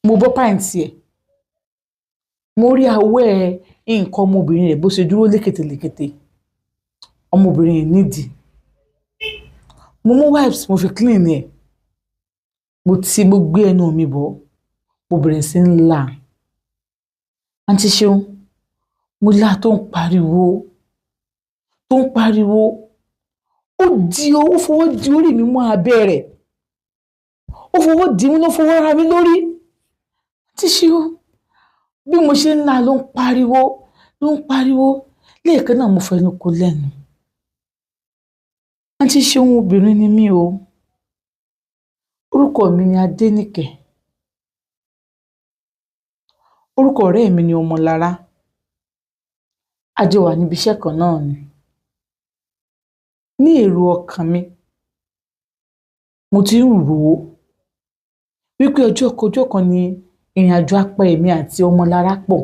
mo bọ́ pàǹtí ẹ̀ mo rí awẹ́ nǹkan ọmọbìnrin rẹ̀ bó ṣe dúró léketelèkete ọmọbìnrin yìí nídìí mo mú wipes mo fi clean ẹ̀ mo gbé ẹnu mi bọ̀ mo bẹ̀rẹ̀ sí ń là àǹtí Ṣeun mo là tó ń pariwo ó fọwọ́ di orí mi mọ́ abẹ́ rẹ̀ ó fọwọ́ di mú ló fọwọ́ ra mi lórí àǹtí Ṣeun bí mo ṣe ń là ló ń pariwo lẹ́ẹ̀kan náà mo fẹnu kò lẹ́nu àǹtí Ṣeun obìnrin ni mí o orúkọ mi ni Adéníkẹ́ orúkọ ọ̀rẹ́ mi ni Ọmọlára a jọ wà níbi iṣẹ́ kan náà ni ní èrò ọkàn mi mo ti ń rò ó wípé ọjọ́ kan ni ìrìn àjò apá èmi àti Ọmọlára pọ̀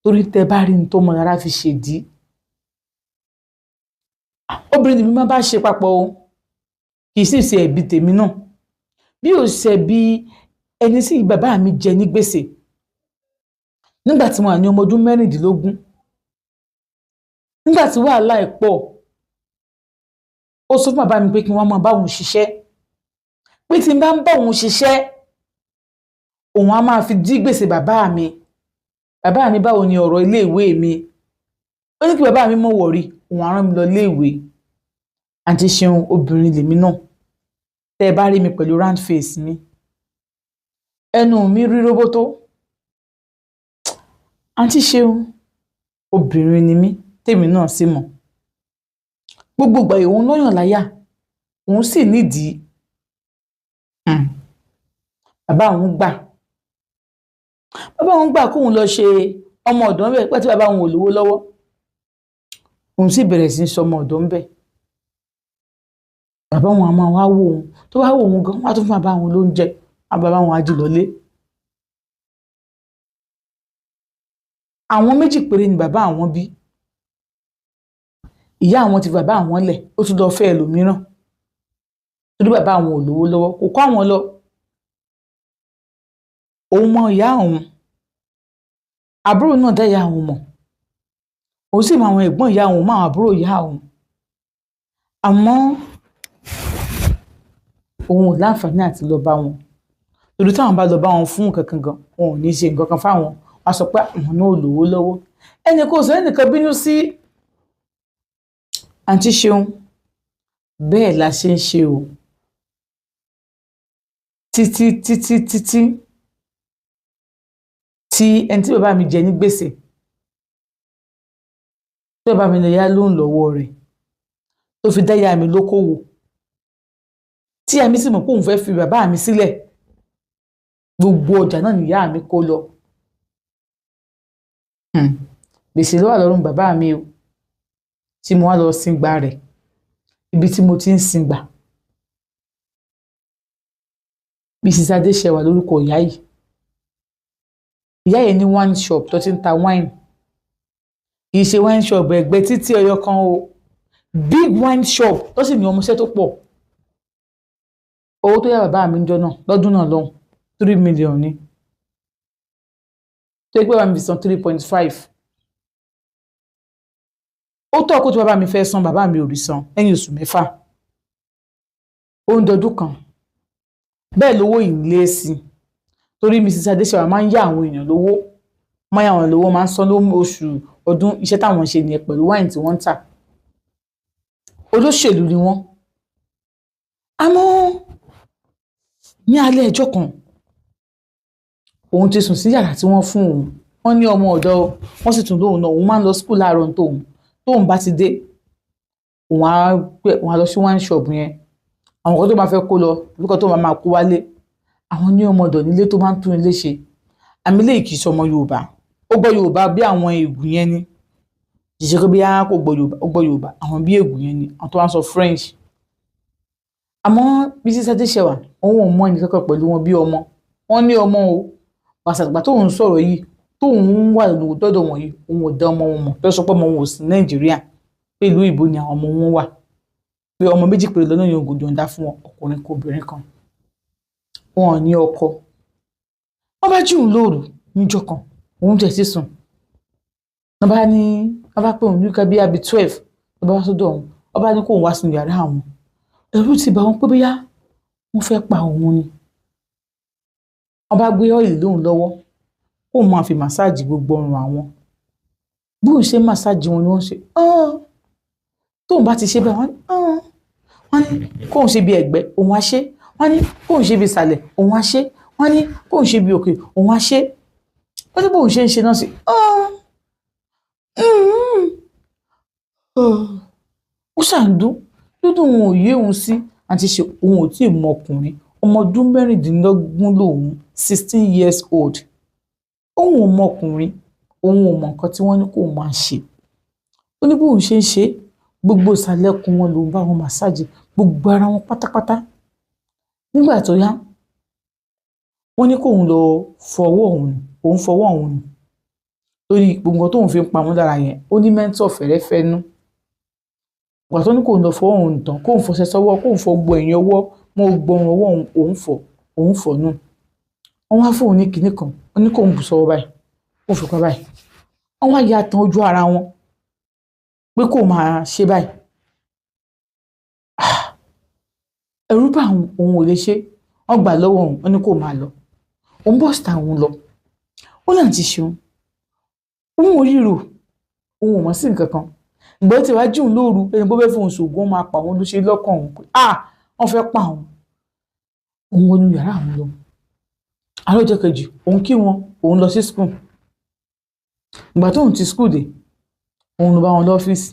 torí tẹ bá rí ní tó Ọmọlára fi ṣèdí obìnrin mi máa bá ṣe papọ̀ o kì í sì ṣe ẹ̀bi tèmi náà bí ó ṣe bí ẹni sí bàbá mi jẹ ní gbèsè nígbà tí mo wà ní ọmọ ọdún 16 nígbà tí wàhálà ẹ̀ pọ̀ ó sọ fún bàbá mi pé kí wọ́n máa bá òun ṣiṣẹ́ pé tí n bá ń bá òun ṣiṣẹ́ òun á máa fi dí gbèsè bàbá mi báwo ni ọ̀rọ̀ iléèwé mi ó ní kí bàbá mi mọ̀ wọ̀rí òun á rán mi lọ iléèwé àǹtí Ṣeun obìnrin lèmi náà tẹ́ ẹ bá rí mi pẹ̀lú round face mi ẹnu mi rí róbótó àǹtí Ṣeun obìnrin ni mí tèmi náà sì mọ̀ gbogbo ìgbà òun lọ́yàn láyà òun sì nídìí bàbá òun gbà kóun lọ ṣe ọmọ ọ̀dọ́ ńbẹ̀ pé tí bàbá òun ò lówó lọ́wọ́ òun sì bẹ̀rẹ̀ sí í sọ ọmọ ọ̀dọ́ ńbẹ̀ bàbá òun a máa wá wò òun tó wá wò òun gan wá tún fún bàbá òun lóúnjẹ bàbá òun á jí lọlé àwọn méjì péré ni bàbá àwọn bí ìyá àwọn ti bàbá àwọn lẹ̀ ó tún lọ fẹ́ ẹlòmíràn torí bàbá àwọn ò lówó lọ́wọ́ kò kọ́ àwọn lọ òun mọ ìyá òun àbúrò náà dá ìyá òun mọ̀ òun sì mọ àwọn ẹ̀gbọ́n ìyá òun mọ àwọn àbúrò ìyá òun àmọ́ òun ò láǹfààní àti lọ bá wọn torí táwọn bá lọ bá wọn fún nǹkan kan gan wọn ò ní ṣe nǹkan kan fáwọn wọn sọ pé àwọn náà ò lówó lọ́wọ́ ẹnì kò sọ ẹnìkan bínú sí àǹtí Ṣeun bẹ́ẹ̀ la ṣe ń ṣe o títí tí ẹni tí bàbá mi jẹ ní gbèsè tí bàbá mi lè yá lóhùn lọ́wọ́ rẹ̀ tó fi dá ìyá mi lókòwò tí ìyá mi sì mọ̀ pé òun fẹ́ fi bàbá mi sílẹ̀ gbogbo ọjà náà ni ìyá mi kó lọ gbèsè ló wà lọ́rùn bàbá mi o tí mo wá lọ sìngbà rẹ̀ ibi tí mo ti ń sìngbà Mrs. Adéṣẹwà lórúkọ ìyá yìí ìyá yẹn ní wine shop tó ti ń ta wine kì í ṣe wine shop ẹgbẹ́ títí ọyọ kan o big wine shop tó sì ní ọmọọṣẹ́ tó pọ̀ owó tó yá bàbá mi ń jọ náà lọ́dún náà lọ́hùn 3 million ni tó yẹ pé bàbá mi fi san 3.5 ó tọ́ kó tí bàbá mi fẹ́ san bàbá mi ò rí san lẹ́yìn oṣù 6 ó ń dọdún kan bẹ́ẹ̀ lówó yìí ń lé sí i torí Mrs. Adéṣẹwà máa ń yá àwọn èèyàn lówó máa ń san lówó oṣù ọdún iṣẹ́ táwọn ṣe nìyẹn pẹ̀lú wáìnì tí wọ́n ń tà olóṣèlú ni wọ́n àmọ́ ní alẹ́ ẹjọ́ kan òun ti sùn sí yàrá tí wọ́n fún òun wọ́n ní ọmọ ọ̀dọ́ wọ́n sì tún lóun náà òun máa ń lọ school láàárọ̀ tóun bá ti dé òun á lọ sí wine shop yẹn àwọn kan tó máa fẹ́ kó lọ lókàn tó máa kó wálé àwọn ní ọmọ ọ̀dọ̀ nílé tó máa ń tún ilé ṣe àmì ilé kì í ṣe ọmọ Yorùbá ó gbọ́ Yorùbá bí àwọn ègùn yẹn ni ṣiṣẹ́ pé bí a kò gbọ́ Yorùbá ó gbọ́ Yorùbá àwọn bí ègùn yẹn ni àwọn tó wá ń sọ French àmọ́ Mrs. Adéṣẹwà òun ò mọ ẹnì kankan pẹ̀lú wọn bí ọmọ wọn ní ọmọ o pàṣàgbà tóun sọ̀rọ̀ yìí tóun wà lọ́dọ̀ wọn yìí òun ò dá ọmọ wọn mọ̀ tó sọ pé ọmọ wọn ò sí Nàìjíríà pé ìlú ìbò ni àwọn ọmọ wọn wà pé ọmọ méjì péré lọ́nà yóò gòdò ọ̀dá fún wọn ọkùnrin kan obìnrin kan wọn ò ní ọkọ wọ́n bá jí òun lóru níjọ́ kan òun tẹ̀ sí sùn wọ́n bá pé òun ní ká bí abi 12 wọ́n bá wá sọ́dọ̀ òun wọ́n bá ní kóun wá sínú yàrá àwọn ẹ̀rù ti bà wọ́n pé bóyá wọ́n fẹ́ pa òun ni wọ́n bá gbé ọ́ìlì lóun lọ́wọ́ kóun máa fi màsáàjì gbogbo ọrùn àwọn bí òun ṣe màsáàjì wọn ni wọ́n ṣe tóun bá ti ṣe bẹ́ẹ̀ wọ́n ní kóun ṣe bí ẹ̀gbẹ́ òun á ṣe wọ́n ní kóun ṣe bí ìsàlẹ̀ òun á ṣe wọ́n ní kóun ṣe bí òkè òun á ṣe wọ́n ní bóun ṣe ń ṣe náà sí ó ṣàǹdún dúdún òun ò yé òun sí àti ṣe òun ò tí ì mọ ọkùnrin ọmọ ọdún mẹ́rìndínlógún lòun 16 years old òun ò mọ ọkùnrin òun ò mọ nǹkan tí wọ́n ní kóun máa ṣe ó ní bóun ṣe ń ṣe gbogbo ìsàlẹ̀kùn wọn lòun bá wọn màsáàjì gbogbo ara wọn pátápátá nígbà tó yá wọ́n ní kóun lọ fọwọ́ òun nù lórí gbogbo nǹkan tóun fi ń pamọ́ lára yẹn ó ní mẹ́ńtọ̀ fẹ́rẹ́fẹ́ nú ìgbà tó ní kóun lọ fọwọ́ òun tán kóun fọṣẹ sọ́wọ́ kóun fọ gbogbo ẹ̀yìn ọwọ́ mọ́ gbọrun ọwọ́ òun fọ̀ nù wọ́n wá fóun ní kinní kan wọ́n ní kóun bù sọ́wọ́ báyìí kóun fi pa báyìí wọ́n wá ya tan ojú ara wọn pé kóun máa ṣe báyìí ẹ̀rù bá òun ò lè ṣe wọ́n gbà lọ́wọ́ òun wọ́n ní kóun máa lọ òun bọ́ síta òun lọ ó náà ti ṣeun òun ò ríro òun ò mọ̀ sí nǹkan kan ìgbà tí wàá jùn lóru ẹni bó fẹ́ fóun ṣògùn máa pa òun ló ṣe lọ́kàn òun pé wọ́n fẹ́ pa òun wọnú yàrá àwọn lọ àlọ́jọ́ kejì òun kí wọn òun lọ sí school ìgbà tóun ti school dé òun ló bá wọn lọ́fíìsì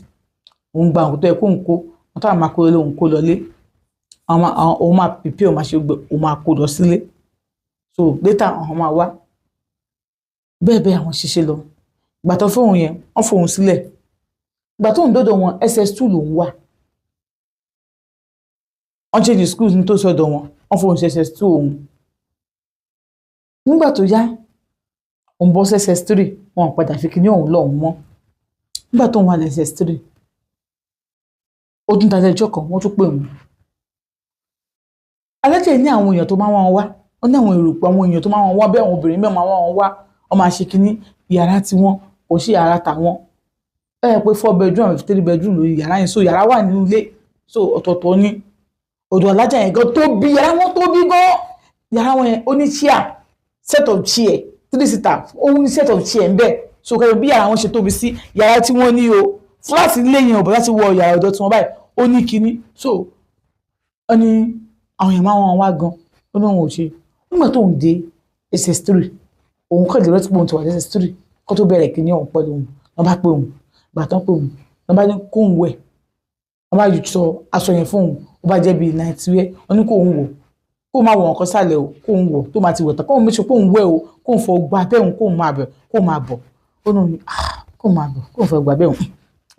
òun gba àwọn tó yẹ kóun kó wọn táwọn máa kó lé òun kó lọlé òun máa pèpè òun máa ṣe gbẹ òun máa kó lọ sílé so later àwọn máa wá bẹ́ẹ̀ àwọn ṣiṣẹ́ lọ ìgbà tó fóun yẹn wọ́n fóun sílẹ̀ ìgbà tóun dọ́dọ̀ wọn SS2 lòun wà wọ́n change school ní tó sọ́dọ̀ wọn wọ́n fóun sí SS2 òun nígbà tó yá òun bọ́ sí SS3 wọn padà fi kíní ọ̀hún lọ́hùn mọ́ nígbà tóun wà ní SS3 ó tún dalẹ̀ ẹjọ́ kan wọ́n tún pè wọ́n alájẹ́ ní àwọn èèyàn tó máa wọn wá wọ́n ní àwọn èrò pé àwọn èèyàn tó máa wọn wá bẹ́ẹ̀ àwọn obìnrin mẹ́ẹ̀ máa wọn wá wọ́n máa ṣe kíní yàrá tiwọn kò sí yàrá tàwọn pé 4 bedroom 3 bedroom lórí yàrá yẹn so yàrá wà nínú ilé so ọ̀tọ̀ọ̀tọ̀ ní ọ̀dọ̀ alájà yẹn gan tóbi yàrá wọn tóbi gan yàrá wọn yẹn ó ní chair set of chair 3 seater ó ní set of chair ń bẹ so kẹrin bí yàrá wọn ṣe tóbi sí yàrá tí wọ́n ní o fúláàtì ilé yẹn ọ̀bọ̀ láti wọ yàrá ọ̀dọ̀ tí wọ́n báyìí ó ní kíní so ó ní àwọn èèyàn máa wọn wá gan ó ní òun ò ṣe nígbà tó ń dé SS3 òun kọ́ ìdílé tí òun ti wà ní SS3 kó tó bẹ̀rẹ̀ kíní ọ̀hún pẹ̀lú òun wọ́n bá pé òun gbàtán pé òun wọ́n bá ní kóun wẹ̀ wọ́n bá sọ aṣọ yẹn fún òun ó bá jẹ́ bíi nàìjíríà wọ́n ní kóun wọ̀ kó máa wọ̀ nǹkan sálẹ̀ o kóun wọ̀ tó máa ti wọ̀ tán kóun méṣe kóun wẹ̀ o kóun fọ gba bẹ́ẹ̀ kóun máa bọ̀ ó ní kóun máa bọ̀ kóun fọ gba bẹ́ẹ̀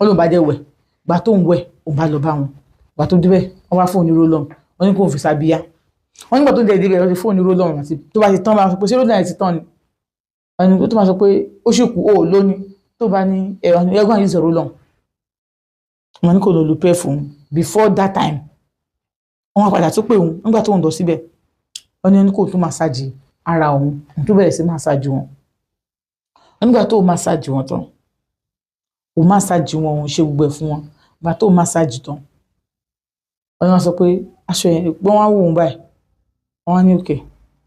ó lóun bá jẹ́ wẹ̀ gbà tóun wẹ̀ òun bá lọ bá wọn gbà tó débẹ̀ wọ́n wá fóun ní rólọ́n wọ́n ní kóun fi sábíyá wọ́n nígbà tó dẹ̀ débẹ̀ wọ́n ti fóun ní rólọ́n àti tó bá ti tán máa sọ pé ṣé rólọ́n ti tán ni ẹni tó máa sọ pé ó sì kú ó lónìí tó bá ní ẹgbọ́n yìí zọ̀rọ̀ lọ́n wọ́n ní kò lọ lu pẹ́ fún before that time wọ́n padà tó pé òun nígbà tó ń lọ síbẹ̀ wọ́n ní kò tún màsáàjì ara òun tó bẹ̀rẹ̀ sí màsáàjì wọn nígbà tó màsáàjì wọn tán òun màsáàjì wọn òun ṣe gbogbo ẹ̀ fún wọn nígbà tó màsáàjì tán wọ́n wá sọ pé aṣọ yẹn pé wọ́n á wò ó báyìí wọ́n á ní òkè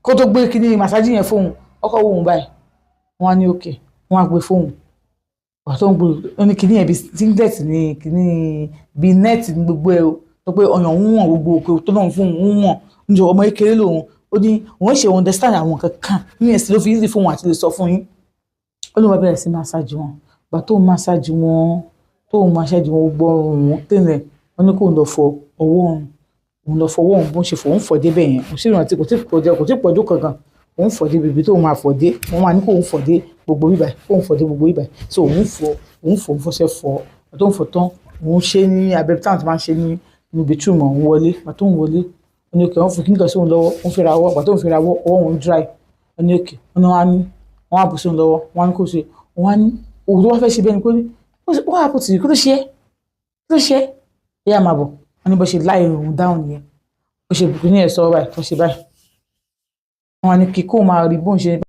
kó tó gbé kíní màsáàjì yẹn fóun ọkọ̀ wò ó báyìí wọ́n á ní òkè wọ́n á gbé fóun wà tó ń gbé ó ní kíní yẹn bí singlet ní kíní bí net ní gbogbo ẹ̀ tó pé ọyàn ń wọ̀n gbogbo òkè tó náà fún òun ń wọ̀n níjọ ọmọ kékeré lòun ó ní òun ṣe understand àwọn kankan ní ẹ̀sìn ló fi easy fún wọn àti lè sọ fún yín ó ló wá bẹ̀rẹ̀ sí màsáàjì wọn gbà tó màsáàjì wọn gbogbo ọrùn wọn tẹ̀lẹ̀ wọn ní kó lọ fọ ọwọ́ òun lọ fọwọ́ òun bó ń ṣe fọ òun fọ débẹ̀ yẹn kò sí ìrántí kò tí pọ̀jù kankan òun fọ dé bèbí tó máa fọ dé wọn máa ní kó òun fọ dé gbogbo bíbà òun fọ dé gbogbo bíbà so òun fọṣẹ fọ tó ń fọ tán òun ṣe ní abẹ́rẹ́ táwọn ti máa ń ṣe ní níbi tí òun wọlé pàtó òun wọlé wọn ní òkè wọn fún kíníkà sí òun lọ́wọ́ òun fi ra ọwọ́ pàtó òun fi ra ọwọ́ òun dry wọn ní òkè wọn wá ní wọn á bù sí òun lọ́wọ́ wọn á ní kó ṣe wọn á ní òun tó wá fẹ́ ṣe bẹ́ẹ̀ ni pé wọ́n á pò tì kí ló ṣe é ẹ̀yà máa bọ̀ wọn ní bó ṣe láì òun dáhùn nìyẹn bó ṣe bùkún ní ẹ̀ sọ báyìí tó ṣe báyìí wọn á ní kí kó máa rí bóun ṣe